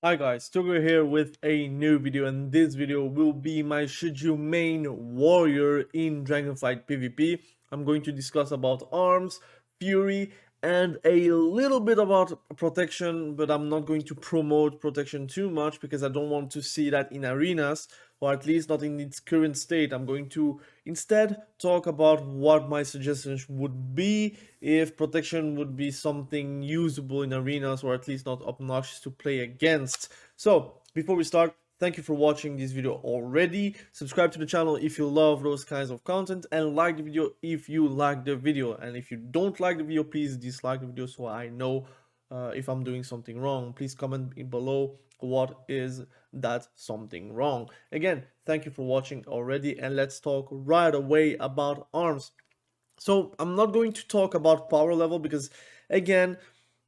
Hi guys, Togo here with a new video, and this video will be my should you main warrior in Dragonflight PvP. I'm going to discuss about arms, fury, and a little bit about protection, but I'm not going to promote protection too much because I don't want to see that in arenas, or at least not in its current state. I'm going to instead talk about what my suggestions would be if protection would be something usable in arenas, or at least not obnoxious to play against. So before we start, thank you for watching this video already. Subscribe to the channel if you love those kinds of content, and like the video if you like the video. And if you don't like the video, please dislike the video so I know if I'm doing something wrong. Please comment below what is that something wrong. Again, thank you for watching already, and let's talk right away about arms. So I'm not going to talk about power level because, again,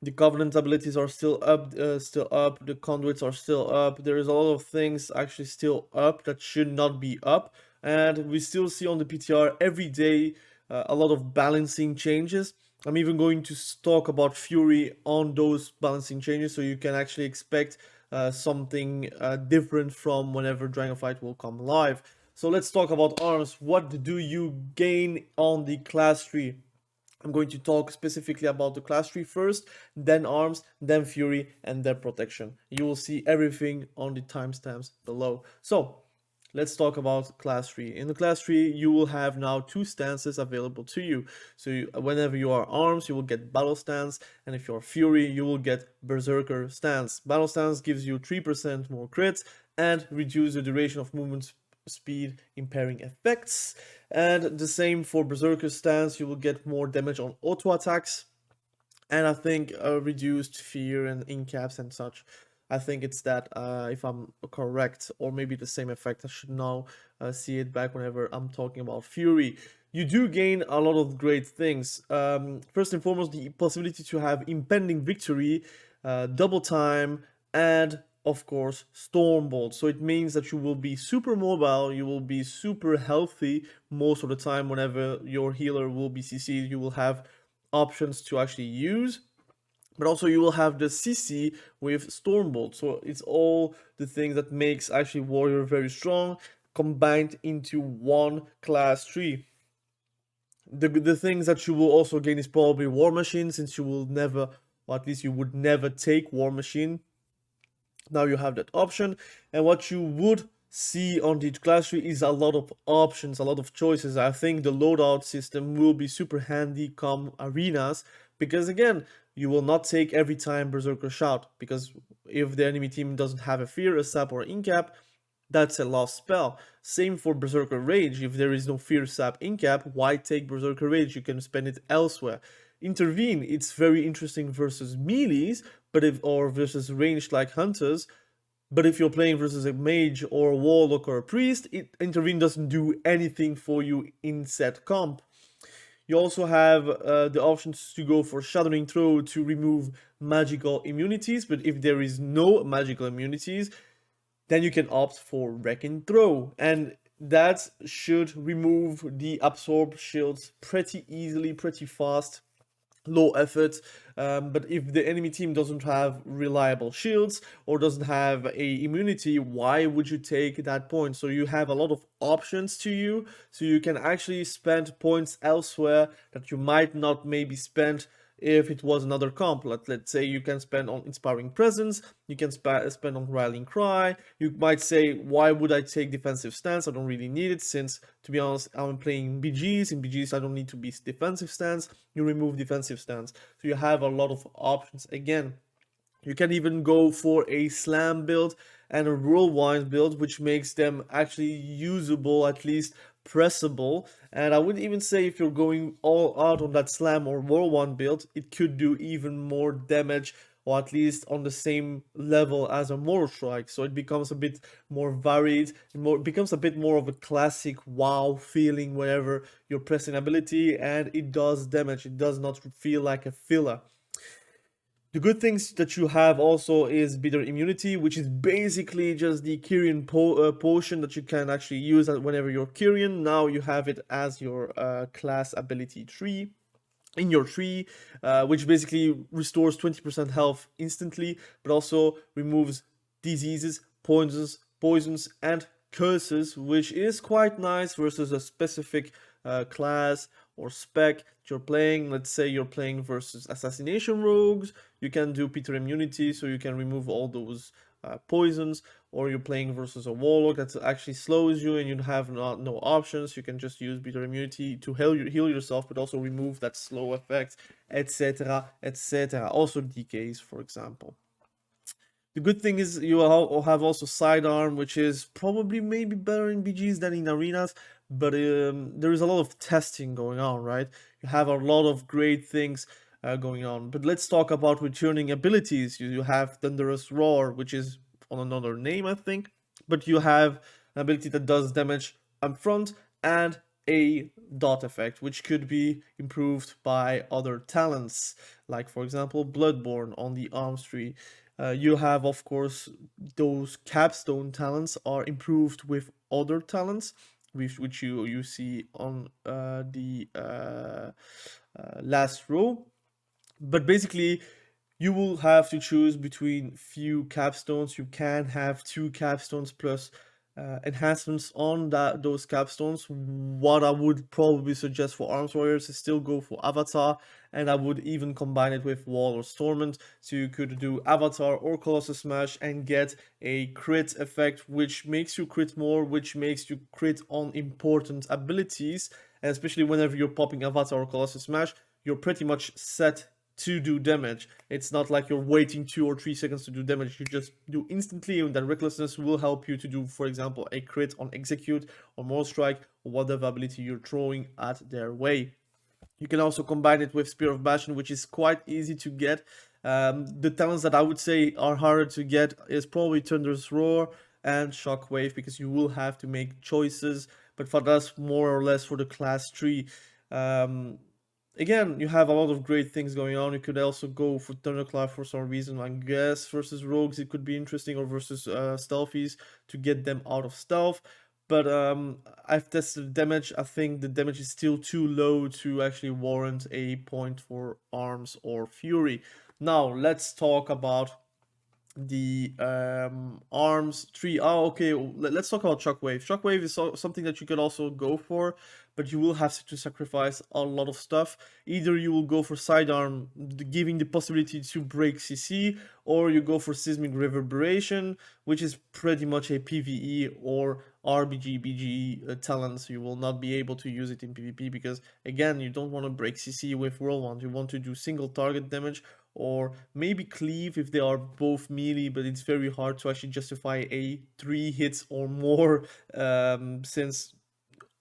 the covenant abilities are still up. The conduits are still up. There is a lot of things actually still up that should not be up, and we still see on the PTR every day a lot of balancing changes. I'm even going to talk about Fury on those balancing changes, so you can actually expect something different from whenever Dragonflight will come live. So let's talk about arms. What do you gain on the class tree? I'm going to talk specifically about the class tree first, then arms, then fury, and then protection. You will see everything on the timestamps below. So let's talk about class tree. In the class tree, you will have now two stances available to you. So whenever you are arms, you will get battle stance, and if you're fury, you will get berserker stance. Battle stance gives you 3% more crits and reduce the duration of movement speed impairing effects, and the same for berserker stance. You will get more damage on auto attacks, and I think reduced fear and incaps and such. I think it's that, if I'm correct, or maybe the same effect. I should now see it back whenever I'm talking about fury. You do gain a lot of great things. First and foremost, the possibility to have impending victory, double time, and of course Stormbolt. So it means that you will be super mobile, you will be super healthy most of the time. Whenever your healer will be CC'd, you will have options to actually use, but also you will have the CC with Stormbolt. So it's all the things that makes actually warrior very strong combined into one class tree. The things that you will also gain is probably War Machine, since you will never, or at least you would never take War Machine. Now you have that option, and what you would see on the class tree is a lot of options, a lot of choices. I think the loadout system will be super handy come arenas, because again, you will not take every time Berserker Shout, because if the enemy team doesn't have a Fear, a Sap, or Incap, that's a lost spell. Same for Berserker Rage. If there is no Fear, Sap, Incap, why take Berserker Rage? You can spend it elsewhere. Intervene, it's very interesting versus melees, but if, or versus ranged like hunters, but if you're playing versus a mage or a warlock or a priest, Intervene doesn't do anything for you in set comp. You also have the options to go for Shadowing Throw to remove magical immunities, but if there is no magical immunities, then you can opt for Wreck and Throw, and that should remove the absorb shields pretty easily, pretty fast, low effort. But if the enemy team doesn't have reliable shields or doesn't have a immunity, why would you take that point? So you have a lot of options to you, so you can actually spend points elsewhere that you might not maybe spend if it was another comp. Let's say you can spend on Inspiring Presence, you can spend on Rallying Cry. You might say, why would I take Defensive Stance? I don't really need it, since, to be honest, I'm playing BGs. In BGs, I don't need to be Defensive Stance. You remove Defensive Stance. So you have a lot of options again. You can even go for a Slam build and a Whirlwind build, which makes them actually usable, at least pressable. And I would even say if you're going all out on that Slam or Whirlwind build, it could do even more damage, or at least on the same level as a Mortal Strike. So it becomes a bit more varied, it becomes a bit more of a classic WoW feeling whenever you're pressing ability and it does damage. It does not feel like a filler. The good things that you have also is Bitter Immunity, which is basically just the Kyrian potion that you can actually use whenever you're Kyrian. Now you have it as your class ability tree. In your tree, which basically restores 20% health instantly, but also removes diseases, poisons, and curses, which is quite nice versus a specific class or spec that you're playing. Let's say you're playing versus assassination rogues, you can do Peter immunity, so you can remove all those poisons, or you're playing versus a warlock that actually slows you and you have no options. You can just use Peter immunity to heal yourself, but also remove that slow effect, etc., etc. Also decays, for example. The good thing is you have also sidearm, which is probably maybe better in BGs than in arenas, but there is a lot of testing going on, right? You have a lot of great things going on. But let's talk about returning abilities. You have Thunderous Roar, which is on another name, I think, but you have an ability that does damage up front and a dot effect, which could be improved by other talents, like for example Bloodborne on the arms tree. You have, of course, those capstone talents are improved with other talents, which you see on the last row. But basically, you will have to choose between few capstones. You can have 2 capstones plus enhancements on those capstones. What I would probably suggest for arms warriors is still go for avatar, and I would even combine it with wall or stormant, so you could do avatar or colossus smash and get a crit effect, which makes you crit more, which makes you crit on important abilities. And especially whenever you're popping avatar or colossus smash, you're pretty much set to do damage. It's not like you're waiting 2 or 3 seconds to do damage. You just do instantly, and then recklessness will help you to do, for example, a crit on execute or more strike or whatever ability you're throwing at their way. You can also combine it with Spear of Bastion, which is quite easy to get. The talents that I would say are harder to get is probably Thunderous Roar and Shockwave, because you will have to make choices, but for that's more or less for the class 3. Again, you have a lot of great things going on. You could also go for Thunderclap for some reason. I guess versus rogues it could be interesting, or versus stealthies to get them out of stealth. But I've tested damage. I think the damage is still too low to actually warrant a point for arms or fury. Now let's talk about the arms tree. Oh, okay, let's talk about Shockwave. Shockwave is something that you could also go for, but you will have to sacrifice a lot of stuff. Either you will go for sidearm, giving the possibility to break CC, or you go for seismic reverberation, which is pretty much a PvE or RBG BG talent. So you will not be able to use it in PvP because, again, you don't want to break CC with whirlwind. You want to do single target damage, or maybe cleave if they are both melee, but it's very hard to actually justify a 3 hits or more, since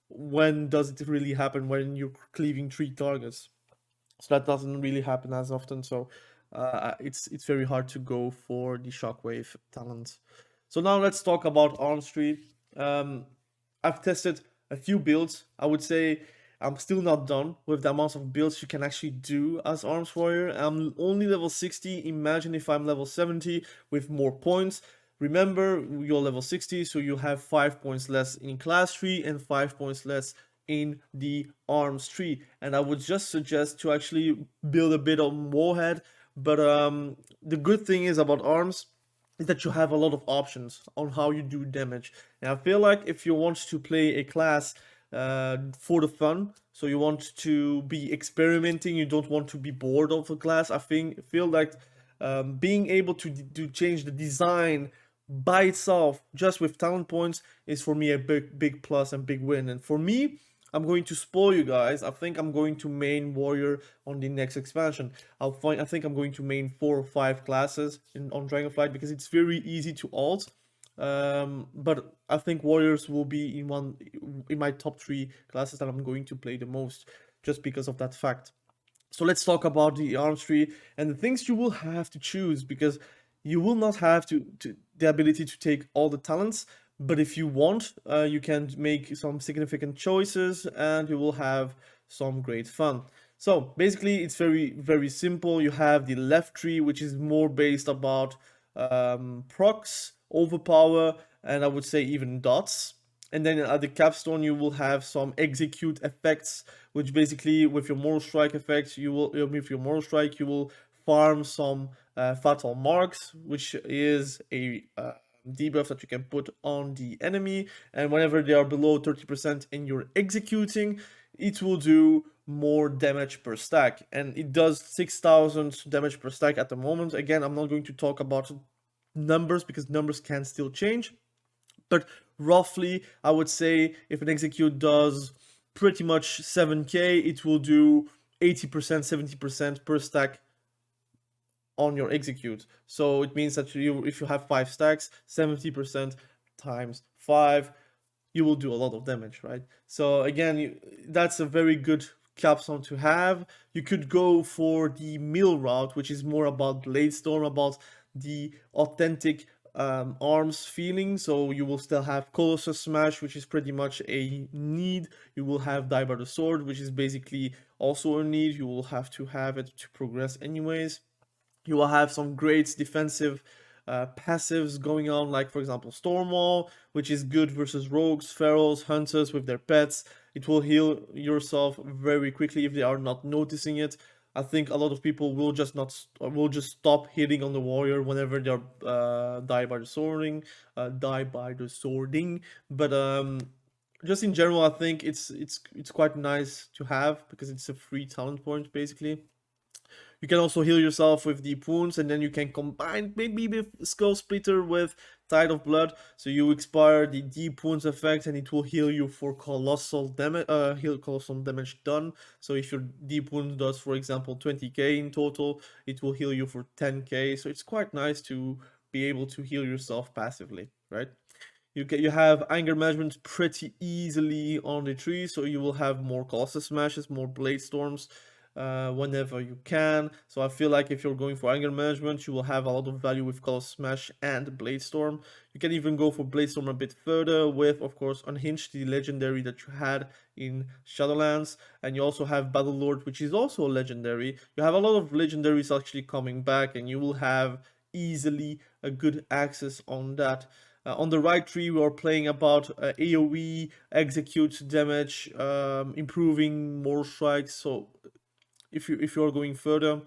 when does it really happen when you're cleaving 3 targets? So that doesn't really happen as often, so it's very hard to go for the Shockwave talent. So now let's talk about arms tree. I've tested a few builds. I would say I'm still not done with the amount of builds you can actually do as arms warrior. I'm only level 60. Imagine if I'm level 70 with more points. Remember, you're level 60, so you have 5 points less in class tree and 5 points less in the arms tree. And I would just suggest to actually build a bit on warhead. But the good thing is about arms is that you have a lot of options on how you do damage. And I feel like if you want to play a class for the fun, so you want to be experimenting, you don't want to be bored of a class, I feel like being able to change the design by itself just with talent points is for me a big plus and big win. And for me, I'm going to spoil you guys. I think I'm going to main warrior on the next expansion. I think I'm going to main 4 or 5 classes on Dragonflight because it's very easy to alt. But I think warriors will be in my top 3 classes that I'm going to play the most, just because of that fact. So let's talk about the arms tree and the things you will have to choose, because you will not have the ability to take all the talents, but if you want, you can make some significant choices and you will have some great fun. So basically it's very simple. You have the left tree, which is more based about procs, overpower, and I would say even dots. And then at the capstone you will have some execute effects, which basically with your moral strike effects, with your moral strike you will farm some fatal marks, which is a debuff that you can put on the enemy, and whenever they are below 30% and you're executing, it will do more damage per stack, and it does 6,000 damage per stack at the moment. Again, I'm not going to talk about numbers because numbers can still change, but roughly I would say if an execute does pretty much 7k, it will do 80%, 70% per stack on your execute. So it means that if you have 5 stacks, 70% times 5, you will do a lot of damage, right? So again, that's a very good capstone to have. You could go for the mill route, which is more about blade storm, about the authentic arms feeling. So you will still have Colossus Smash, which is pretty much a need. You will have Die by the Sword, which is basically also a need. You will have to have it to progress anyways. You will have some great defensive passives going on, like for example Stormwall, which is good versus rogues, ferals, hunters with their pets. It will heal yourself very quickly if they are not noticing it. I think a lot of people will just stop hitting on the warrior whenever they're die by the swording, But just in general, I think it's quite nice to have because it's a free talent point basically. You can also heal yourself with deep wounds, and then you can combine maybe with Skull Splitter with Tide of Blood. So you expire the deep wounds effect, and it will heal you for colossal damage. Colossal damage done. So if your deep wound does, for example, 20k in total, it will heal you for 10k. So it's quite nice to be able to heal yourself passively, right? You have anger management pretty easily on the tree, so you will have more Colossus Smashes, more Blade Storms whenever you can. So I feel like if you're going for anger management, you will have a lot of value with Colossus Smash and Blade Storm. You can even go for Blade Storm a bit further with, of course, Unhinged, the legendary that you had in Shadowlands, and you also have Battle Lord, which is also legendary. You have a lot of legendaries actually coming back, and you will have easily a good access on that. On the right tree, we are playing about AoE, execute damage, improving more strikes. So if you are going further,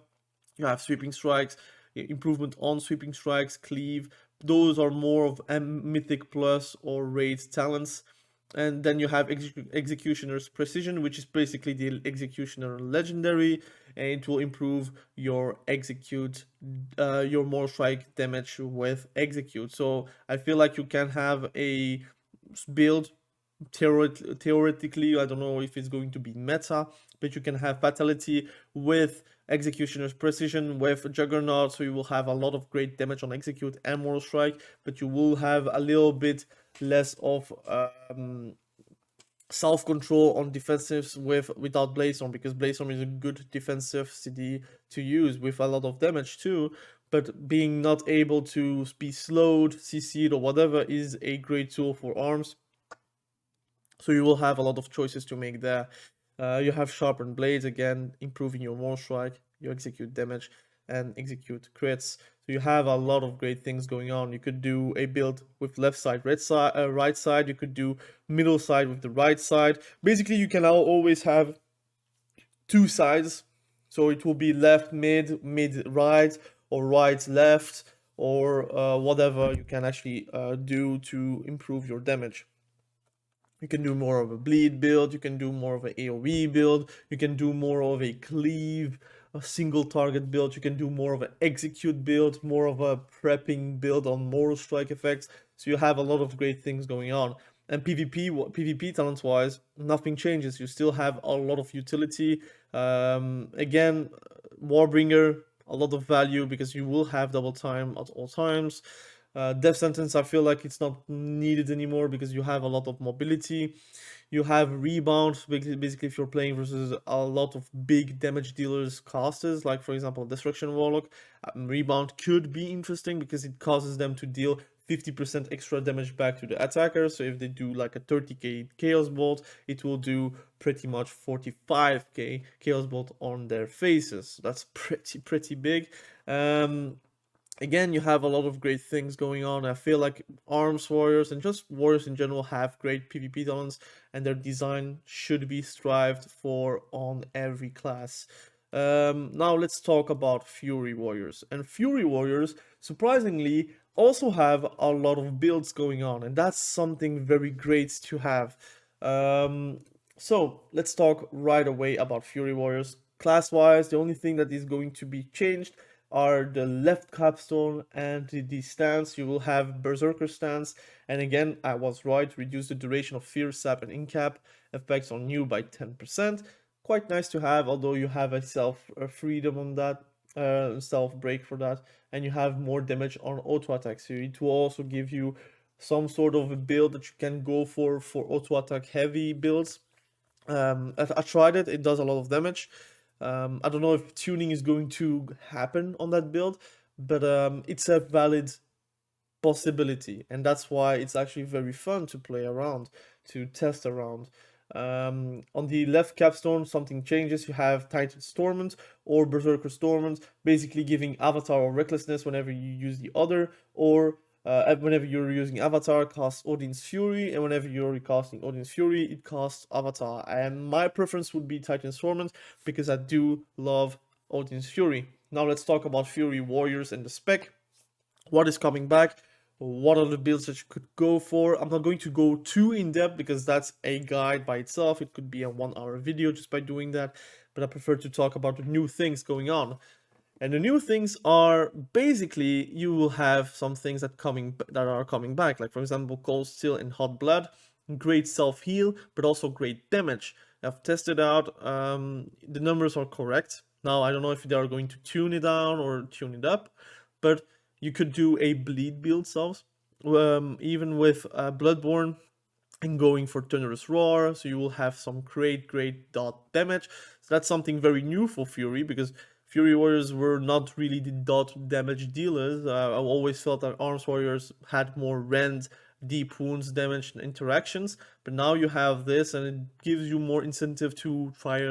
you have sweeping strikes, improvement on sweeping strikes, cleave. Those are more of mythic plus or raid talents. And then you have Executioner's Precision, which is basically the Executioner legendary, and it will improve your execute, your more strike damage with execute. So I feel like you can have a build, theoretically, I don't know if it's going to be meta, but you can have Fatality with Executioner's Precision, with Juggernaut, so you will have a lot of great damage on execute and Mortal Strike, but you will have a little bit less of self-control on defensives without Blade Storm, because Blade Storm is a good defensive CD to use with a lot of damage too, but being not able to be slowed, CC'd or whatever is a great tool for arms. So you will have a lot of choices to make there. You have sharpened blades, again, improving your more strike, your execute damage, and execute crits. So you have a lot of great things going on. You could do a build with left side, right side. You could do middle side with the right side. Basically, you can always have two sides. So it will be left mid, mid right, or right left, or whatever you can actually do to improve your damage. You can do more of a bleed build, you can do more of an AoE build, you can do more of a cleave, a single target build, you can do more of an execute build, more of a prepping build on more strike effects. So you have a lot of great things going on. And PvP talents wise, nothing changes. You still have a lot of utility. Again, Warbringer, a lot of value because you will have double time at all times. Death Sentence, I feel like it's not needed anymore because you have a lot of mobility. You have Rebound, basically if you're playing versus a lot of big damage dealers casters, like for example Destruction Warlock, Rebound could be interesting because it causes them to deal 50% extra damage back to the attacker. So if they do like a 30k Chaos Bolt, it will do pretty much 45k Chaos Bolt on their faces. That's pretty big. Again, you have a lot of great things going on. I feel like arms warriors and just warriors in general have great PvP talents, and their design should be strived for on every class. Now let's talk about Fury Warriors. And Fury Warriors, surprisingly, also have a lot of builds going on, and that's something very great to have. So let's talk right away about Fury Warriors. Class-wise, the only thing that is going to be changed are the left capstone and the stance. You will have Berserker stance, and again, I was right, reduce the duration of Fear, Sap, and Incap effects on you by 10%. Quite nice to have, although you have a self freedom on that, self break for that, and you have more damage on auto attack. So it will also give you some sort of a build that you can go for auto attack heavy builds. I tried it; it does a lot of damage. I don't know if tuning is going to happen on that build, but it's a valid possibility, and that's why it's actually very fun to play around, to test around. On the left capstone, something changes. You have Titan's Torment or Berserker's Torment, basically giving Avatar or Recklessness whenever you use the other, or whenever you're using Avatar, costs Odin's Fury, and whenever you're recasting Odin's Fury, it costs Avatar. And my preference would be Titan's Torment because I do love Odin's Fury. Now let's talk about Fury Warriors and the spec. What is coming back? What are the builds that you could go for? I'm not going to go too in depth because that's a guide by itself. It could be a 1 hour video just by doing that, but I prefer to talk about the new things going on. And the new things are basically you will have some things that are coming back, like for example Cold Steel and Hot Blood, great self heal, but also great damage. I've tested out. The numbers are correct. Now I don't know if they are going to tune it down or tune it up, but you could do a bleed build selves, even with Bloodborne and going for Thunderous Roar, so you will have some great dot damage. So that's something very new for Fury, because Fury Warriors were not really the dot damage dealers. I always felt that Arms Warriors had more rend, deep wounds, damage, and interactions, but now you have this, and it gives you more incentive to try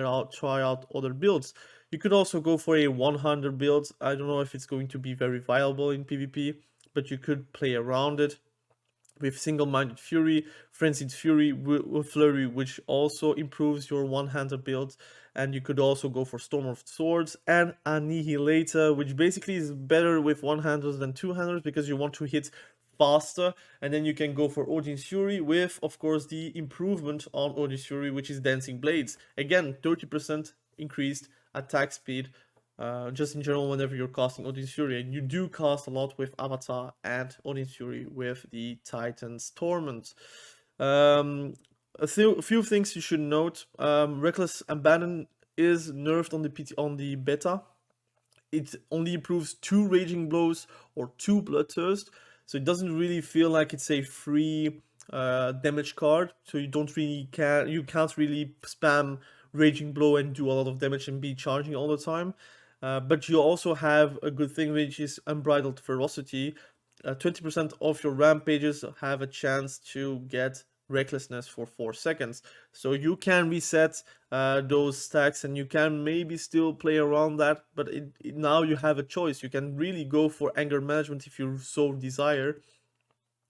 out other builds. You could also go for a 100 build. I don't know if it's going to be very viable in PvP, but you could play around it with Single-Minded Fury, Frenzied Fury with Flurry, which also improves your one-handed build. And you could also go for Storm of Swords and Annihilator, which basically is better with one-handers than two-handers because you want to hit faster. And then you can go for Odin's Fury with, of course, the improvement on Odin's Fury, which is Dancing Blades. Again, 30% increased attack speed, just in general whenever you're casting Odin's Fury, and you do cast a lot with Avatar and Odin's Fury with the Titan's Torment. A few things you should note. Reckless Abandon is nerfed on the beta. It only improves 2 Raging Blows or 2 Bloodthirst, so it doesn't really feel like it's a free damage card. So you can't really spam Raging Blow and do a lot of damage and be charging all the time. But you also have a good thing, which is Unbridled Ferocity. 20% of your rampages have a chance to get Recklessness for 4 seconds. So you can reset those stacks, and you can maybe still play around that, but now you have a choice. You can really go for Anger Management if you so desire.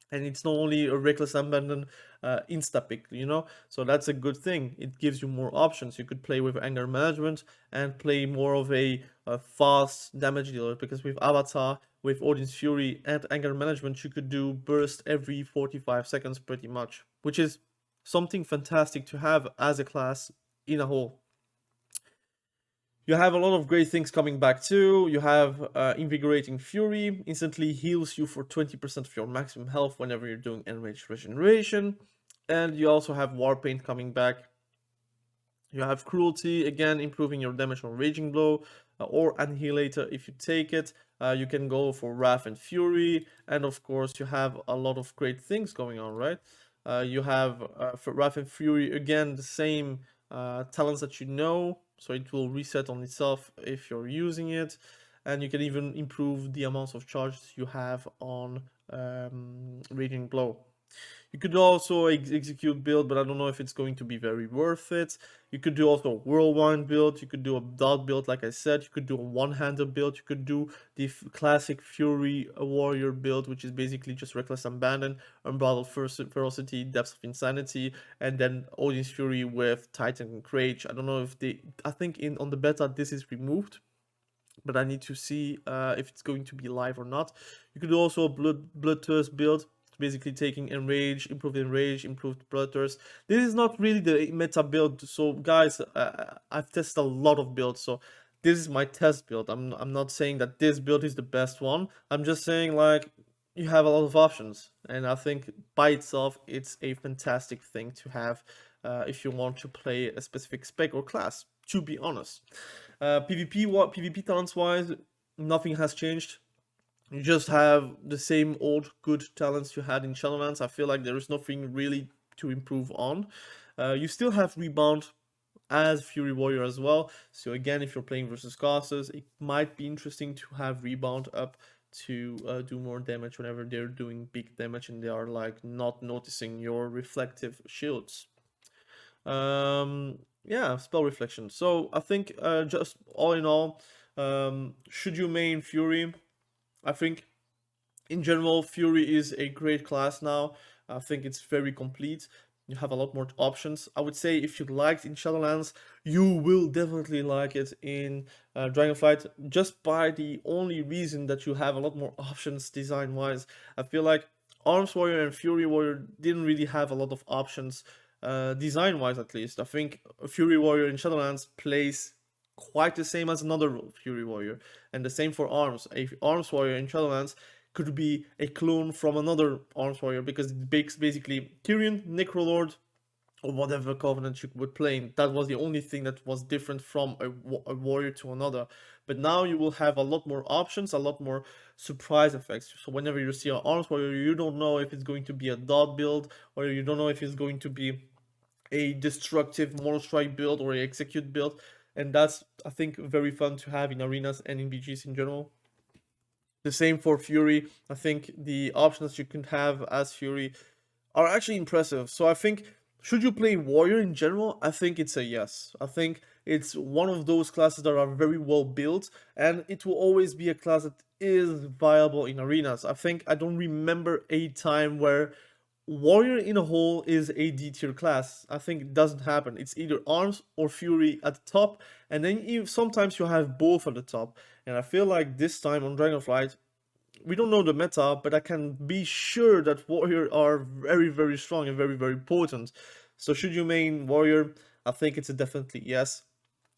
And it's not only a Reckless Abandon insta-pick, so that's a good thing. It gives you more options. You could play with Anger Management and play more of a fast damage dealer, because with Avatar, with Odin's Fury and Anger Management, you could do burst every 45 seconds pretty much, which is something fantastic to have as a class in a whole. You have a lot of great things coming back too. You have Invigorating Fury, instantly heals you for 20% of your maximum health whenever you're doing Enraged Regeneration. And you also have Warpaint coming back. You have Cruelty, again improving your damage on Raging Blow, or Annihilator if you take it. You can go for Wrath and Fury, and of course you have a lot of great things going on, right? You have for Wrath and Fury, again, the same talents that you know, so it will reset on itself if you're using it, and you can even improve the amounts of charges you have on Raging Blow. You could also execute build, but I don't know if it's going to be very worth it. You could do also a whirlwind build. You could do a dot build, like I said. You could do a one-hander build. You could do the classic Fury warrior build, which is basically just reckless abandon, unbridled ferocity, depths of insanity, and then Odin's Fury with Titan and Rage. I don't know if they. I think in on the beta this is removed, but I need to see if it's going to be live or not. You could do also a bloodthirst build, basically taking enrage, improved bloodthirst. This is not really the meta build, so guys, I've tested a lot of builds, so this is my test build. I'm not saying that this build is the best one. I'm just saying like you have a lot of options, and I think by itself it's a fantastic thing to have if you want to play a specific spec or class, to be honest. PvP talents wise, nothing has changed. You just have the same old good talents you had in Shadowlands. I feel like there is nothing really to improve on. You still have rebound as Fury Warrior as well. So again, if you're playing versus casters, it might be interesting to have rebound up to do more damage whenever they're doing big damage and they are like not noticing your reflective shields. Yeah, spell reflection. So I think just all in all, should you main Fury? I think in general Fury is a great class now. I think it's very complete. You have a lot more options. I would say if you liked in Shadowlands, you will definitely like it in Dragonflight, just by the only reason that you have a lot more options design-wise. I feel like Arms Warrior and Fury Warrior didn't really have a lot of options design-wise, at least. I think Fury Warrior in Shadowlands plays quite the same as another Fury Warrior, and the same for Arms. A Arms Warrior in Shadowlands could be a clone from another Arms Warrior because it makes basically Tyrion, Necrolord, or whatever covenant you were playing. That was the only thing that was different from a warrior to another. But now you will have a lot more options, a lot more surprise effects. So whenever you see an Arms Warrior, you don't know if it's going to be a dot build, or you don't know if it's going to be a destructive monostrike build or a execute build. And that's, I think, very fun to have in arenas and in BGs in general. The same for Fury. I think the options you can have as Fury are actually impressive. So I think, should you play Warrior in general? I think it's a yes. I think it's one of those classes that are very well built, and it will always be a class that is viable in arenas. I don't remember a time where Warrior in a whole is a D tier class. I think it doesn't happen. It's either Arms or Fury at the top, and then sometimes you have both at the top. And I feel like this time on Dragonflight, we don't know the meta, but I can be sure that Warrior are very, very strong and very, very potent. So should you main Warrior? I think it's a definitely yes.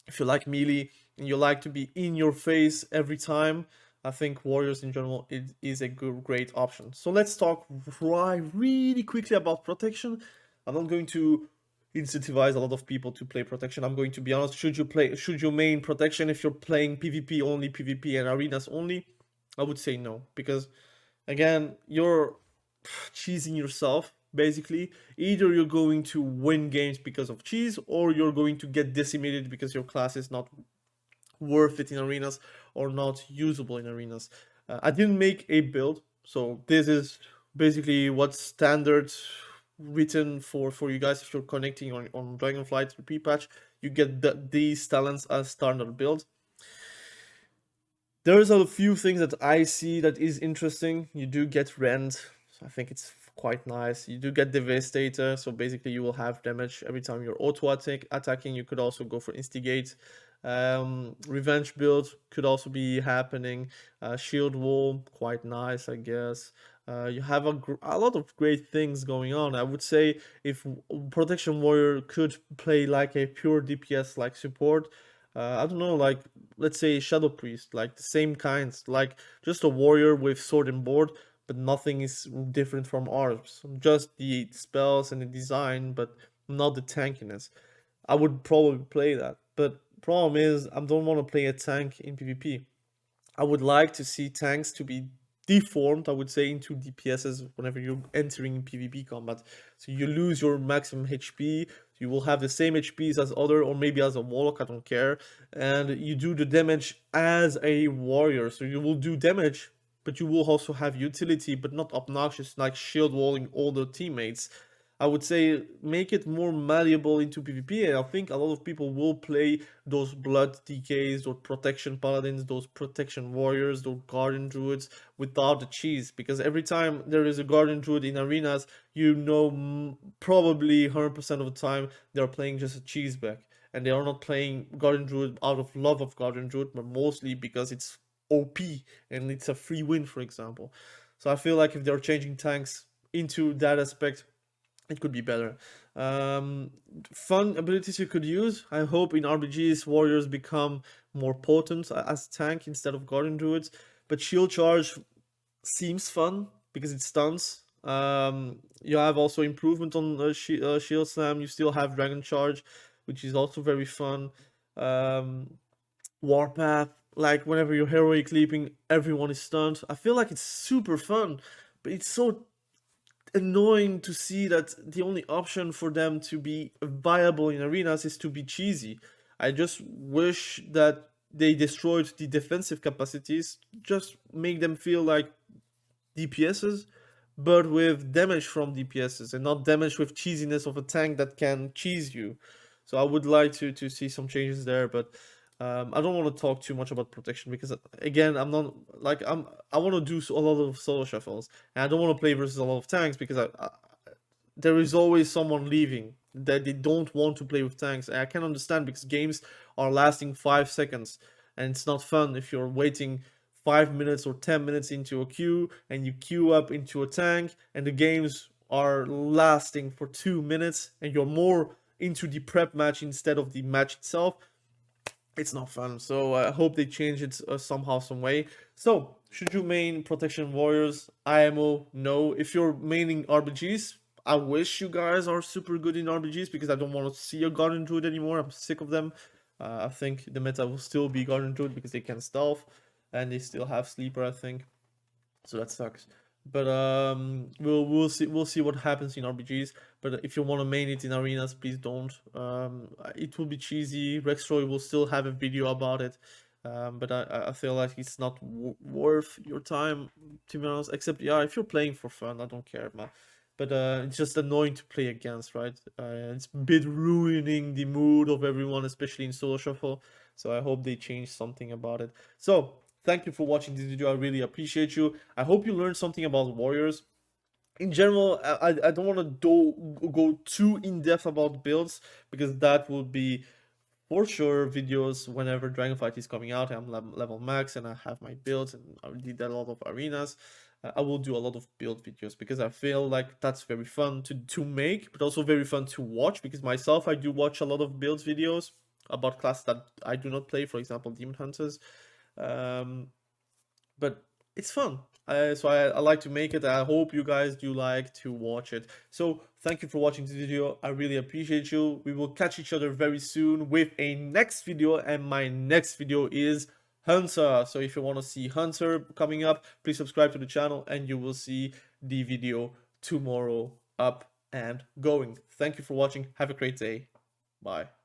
If you like melee and you like to be in your face every time, I think Warriors in general is a great option. So let's talk really quickly about protection. I'm not going to incentivize a lot of people to play protection. I'm going to be honest. Should you main protection if you're playing PvP only, PvP and arenas only? I would say no, because again, you're cheesing yourself. Basically, either you're going to win games because of cheese, or you're going to get decimated because your class is not worth it in arenas or not usable in arenas. I didn't make a build, so this is basically what's standard written for you guys. If you're connecting on Dragonflight repeat patch, you get these talents as standard build. There's a few things that I see that is interesting. You do get Rend, so I think it's quite nice. You do get Devastator, so basically you will have damage every time you're attacking. You could also go for Instigate. Revenge build could also be happening. Shield Wall, quite nice, I guess. You have a lot of great things going on. I would say if Protection Warrior could play like a pure DPS like support, I don't know, like let's say Shadow Priest, like the same kinds, like just a warrior with sword and board, but nothing is different from ours. Just the spells and the design, but not the tankiness. I would probably play that, but problem is I don't want to play a tank in PvP. I would like to see tanks to be deformed, I would say, into DPSs whenever you're entering PvP combat. So you lose your maximum HP, you will have the same HPs as other, or maybe as a warlock, I don't care, and you do the damage as a warrior. So you will do damage but you will also have utility, but not obnoxious, like shield walling all the teammates. I would say make it more malleable into PvP, and I think a lot of people will play those blood DKs, those protection paladins, those protection warriors, those guardian druids without the cheese, because every time there is a guardian druid in arenas, you know, probably 100% of the time they're playing just a cheese back, and they are not playing guardian druid out of love of guardian druid, but mostly because it's OP and it's a free win, for example. So I feel like if they're changing tanks into that aspect, it could be better. Um, Fun abilities you could use. I hope in RBGs warriors become more potent as tank instead of guardian druids. But shield charge seems fun because it stuns. You have also improvement on shield slam. You still have dragon charge, which is also very fun. Warpath, like whenever you're heroic leaping, everyone is stunned. I feel like it's super fun, but it's so annoying to see that the only option for them to be viable in arenas is to be cheesy. I just wish that they destroyed the defensive capacities, just make them feel like DPSs, but with damage from DPSs and not damage with cheesiness of a tank that can cheese you. So I would like to see some changes there, but I don't want to talk too much about protection because again, I'm not like I want to do a lot of solo shuffles, and I don't want to play versus a lot of tanks because there is always someone leaving that they don't want to play with tanks. And I can understand because games are lasting 5 seconds, and it's not fun if you're waiting 5 minutes or 10 minutes into a queue and you queue up into a tank, and the games are lasting for 2 minutes, and you're more into the prep match instead of the match itself. It's not fun. So I hope they change it somehow, some way. So should you main protection warriors? IMO, no. If you're maining RBGs, I wish you guys are super good in RBGs because I don't want to see a guardian druid anymore. I'm sick of them. I think the meta will still be guardian druid because they can stealth and they still have sleeper, I think. So that sucks. But we'll see what happens in RBGs. But if you want to main it in arenas, please don't. It will be cheesy. Rexroy will still have a video about it. But I feel like it's not worth your time, to be honest. Except yeah, if you're playing for fun, I don't care, man. But it's just annoying to play against, right? It's a bit ruining the mood of everyone, especially in solo shuffle. So I hope they change something about it. So thank you for watching this video. I really appreciate you. I hope you learned something about warriors. In general, I don't want to go too in depth about builds because that will be for sure videos whenever Dragonflight is coming out. I'm level max and I have my builds and I did a lot of arenas. I will do a lot of build videos because I feel like that's very fun to make, but also very fun to watch because myself, I do watch a lot of builds videos about classes that I do not play, for example, Demon Hunters. But it's fun. So I like to make it. I hope you guys do like to watch it. So thank you for watching this video. I really appreciate you. We will catch each other very soon with a next video, and my next video is Hunter. So if you want to see Hunter coming up, please subscribe to the channel and you will see the video tomorrow up and going. Thank you for watching. Have a great day. Bye.